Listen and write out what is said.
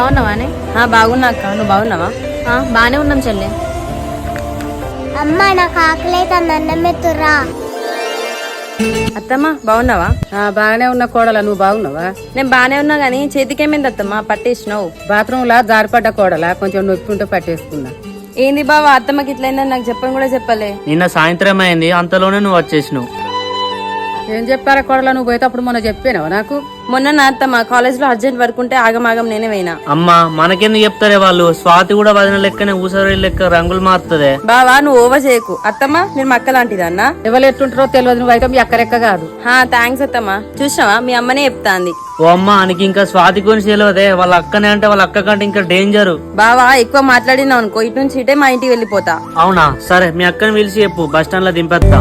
బాగున్నావానే? బాగున్నా అక్క, నువ్వు బాగున్నావా? బానే ఉన్నాం చెల్లె. అమ్మ నాకు ఆకలైతే అన్నం ఎత్తురా. అత్తమ్మ బాగున్నావా? బాగానే ఉన్న కోడల, నువ్వు బాగున్నావా? నేను బానే ఉన్నా గానీ చేతికేమైంది అత్తమ్మ, పట్టేసినావు? బాత్రూమ్ లా జారిపడ్డ కోడల, కొంచెం నొప్పి ఉంటే పట్టేసుకున్నా. ఏంది బావా అత్తమ్మకి ఇట్లయిందని నాకు చెప్పని కూడా చెప్పలే. నిన్న సాయంత్రం అయింది, అంతలోనే నువ్వు వచ్చేసినావు. ఏం చెప్పారా కోడల, నువ్వు పోయేటప్పుడు మొన్న చెప్పానవా నాకు? మొన్న నా అత్తమ్మ కాలేజ్ లో అర్జెంట్ వర్క్ ఉంటే ఆగమాగం నేనే పోయినా. అమ్మా మనకెందుకు చెప్తారే వాళ్ళు, స్వాతి కూడా వదిన లెక్కనే ఊసరి లెక్క రంగులు మారుతుందే. బావా నువ్వు ఓవర్ చేయకు. అత్తమ్మ మీరు మా అక్క లాంటిది అన్న. ఎవరు ఎట్టుంటారో తెలియదు, నువ్వు అయితే మీ అక్కరెక్క కాదు. థ్యాంక్స్ అత్తమ్మ. చూసినావా మీ అమ్మనే చెప్తాంది. ఓ అమ్మ ఆయనకి ఇంకా స్వాతి గురించి తెలియదే, వాళ్ళ అక్కనే అంటే వాళ్ళ అక్క కంటే ఇంకా డేంజర్. బావా ఎక్కువ మాట్లాడినావు అనుకో, ఇటు నుంచి ఇటే మా ఇంటికి వెళ్ళిపోతా. అవునా, సరే మీ అక్కని పిలిచి చెప్పు, బస్ స్టాండ్ లో దింపేస్తా.